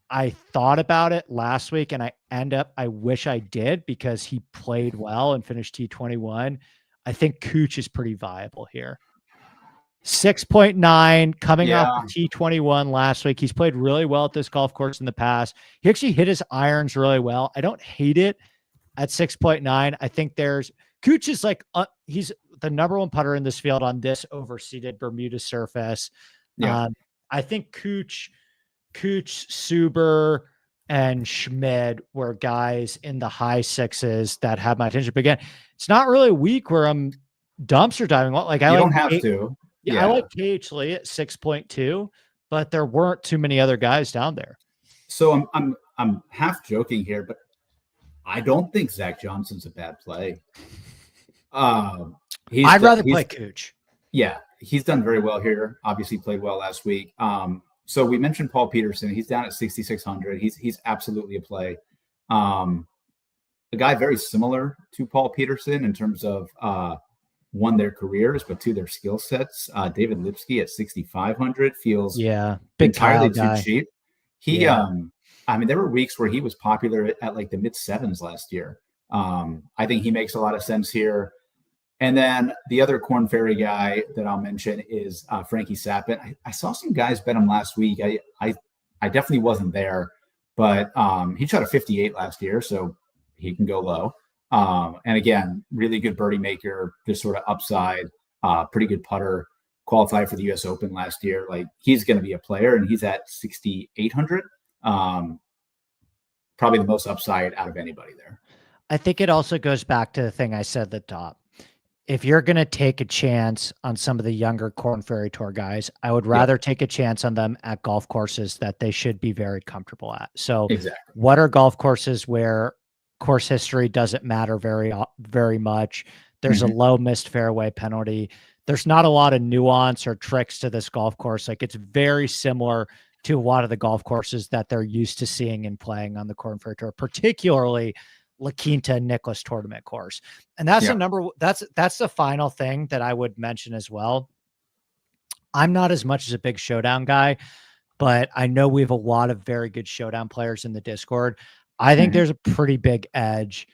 I thought about it last week and I wish I did because he played well and finished T21. I think Cooch is pretty viable here. 6.9 coming off the T21 last week. He's played really well at this golf course in the past. He actually hit his irons really well. I don't hate it at 6.9. I think Cooch is like, he's the number 1 putter in this field on this overseeded Bermuda surface. I think Cooch, Suber, and Schmid were guys in the high 6s that had my attention. But again, it's not really a week where I'm dumpster diving. Like I don't have to. Yeah, I like KH Lee at 6.2, but there weren't too many other guys down there. So I'm half joking here, but I don't think Zach Johnson's a bad play. I'd rather play Cooch. Yeah, he's done very well here. Obviously played well last week. So we mentioned Paul Peterson. He's down at 6,600. He's absolutely a play. A guy very similar to Paul Peterson in terms of one, their careers, but 2, their skill sets. David Lipsky at 6,500 feels big entirely too cheap. He, I mean, there were weeks where he was popular at like the mid 7s last year. I think he makes a lot of sense here. And then the other Corn Ferry guy that I'll mention is Frankie Sappin. I saw some guys bet him last week. I definitely wasn't there, but he shot a 58 last year, so he can go low. And again, really good birdie maker, just sort of upside, pretty good putter, qualified for the US Open last year. Like he's going to be a player, and he's at 6,800. probably the most upside out of anybody there. I think it also goes back to the thing I said at the top. If you're going to take a chance on some of the younger Corn Ferry Tour guys, I would rather take a chance on them at golf courses that they should be very comfortable at. So what are golf courses where course history doesn't matter very much? There's a low missed fairway penalty. There's not a lot of nuance or tricks to this golf course. Like, it's very similar to a lot of the golf courses that they're used to seeing and playing on the Corn Ferry Tour, particularly La Quinta Nicklaus Tournament course. And that's that's the final thing that I would mention as well. I'm not as much as a big showdown guy, but I know we have a lot of very good showdown players in the Discord. I think there's a pretty big edge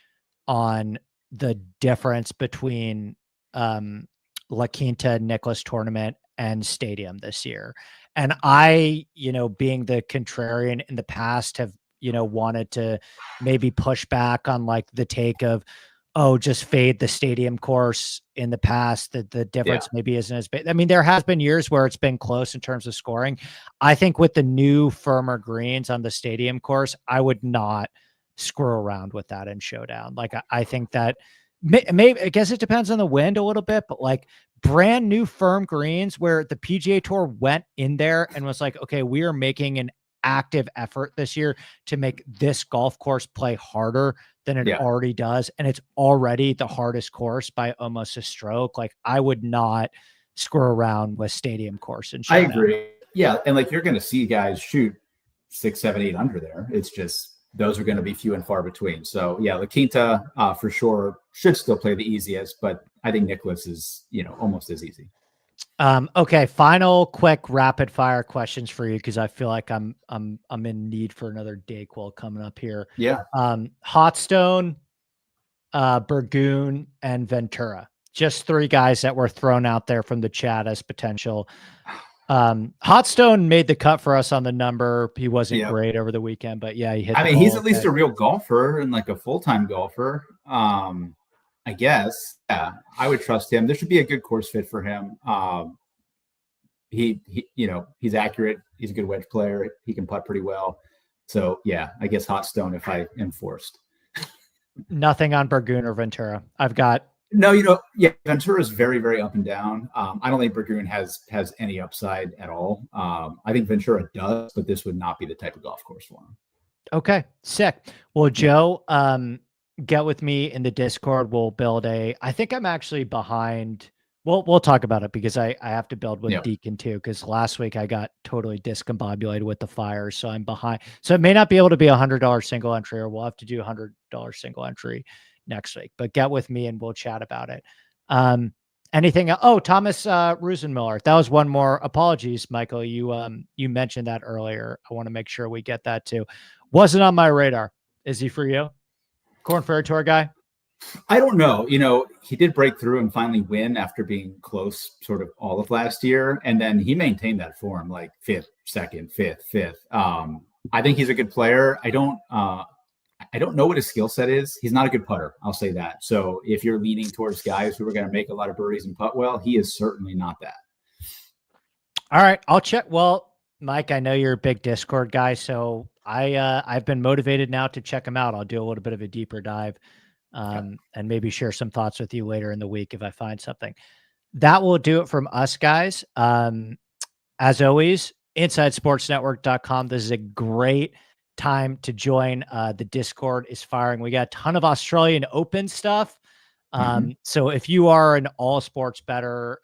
on the difference between La Quinta Nicklaus Tournament and Stadium this year. And I, being the contrarian in the past, have wanted to maybe push back on like the take of, oh, just fade the Stadium course in the past, that the difference maybe isn't as big. I mean, there has been years where it's been close in terms of scoring. I think with the new firmer greens on the Stadium course, I would not screw around with that in showdown. Like, I think that maybe, I guess it depends on the wind a little bit, but like brand new firm greens where the PGA Tour went in there and was like, okay, we are making an active effort this year to make this golf course play harder than it already does. And it's already the hardest course by almost a stroke. Like, I would not screw around with Stadium course. And I agree. Yeah. And like, you're going to see guys shoot 6, 7, 8 under there. It's just, those are going to be few and far between. So yeah, La Quinta for sure should still play the easiest, but I think Nicklaus is, almost as easy. Okay. Final quick rapid fire questions for you, because I feel like I'm in need for another Dayquil coming up here. Yeah. Hotstone, Burgoon, and Ventura. Just 3 guys that were thrown out there from the chat as potential. Hotstone made the cut for us on the number. He wasn't great over the weekend, but yeah, he hit. He's at least a real golfer and like a full-time golfer. I guess, yeah, I would trust him. There should be a good course fit for him. He he's accurate. He's a good wedge player. He can putt pretty well. So yeah, I guess Hotstone if I am forced. Nothing on Burgoon or Ventura. I've got. No, Ventura is very, very up and down. I don't think Burgoon has any upside at all. I think Ventura does, but this would not be the type of golf course for him. Okay, sick. Well, Joe, get with me in the Discord. We'll build I think I'm actually behind. We'll talk about it because I have to build with Deacon too, because last week I got totally discombobulated with the fires. So I'm behind. So it may not be able to be $100 single entry, or we'll have to do $100 single entry next week, but get with me and we'll chat about it. Anything? Oh, Thomas Rusenmiller. That was one more. Apologies, Michael. You mentioned that earlier. I want to make sure we get that too. Wasn't on my radar. Is he for you? Corn Ferry Tour guy? I don't know. He did break through and finally win after being close sort of all of last year. And then he maintained that form, like 5th, 2nd, 5th, 5th. I think he's a good player. I don't know what his skill set is. He's not a good putter. I'll say that. So if you're leaning towards guys who are going to make a lot of birdies and putt well, he is certainly not that. All right. I'll check. Well, Mike, I know you're a big Discord guy, so I've been motivated now to check him out. I'll do a little bit of a deeper dive and maybe share some thoughts with you later in the week if I find something. That will do it from us, guys. As always, InsideSportsNetwork.com. This is a great time to join. The Discord is firing. We got a ton of Australian Open stuff. So if you are an all sports bettor,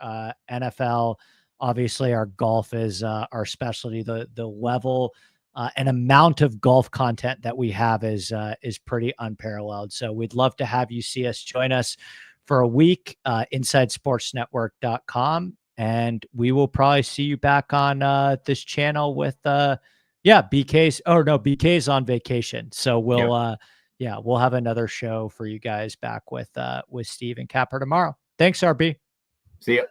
NFL, obviously our golf is our specialty. The level and amount of golf content that we have is pretty unparalleled. So we'd love to have you see us, join us for a week, InsideSportsNetwork.com. And we will probably see you back on this channel with BK's on vacation. So we'll have another show for you guys back with Steve and Capper tomorrow. Thanks, RB. See ya.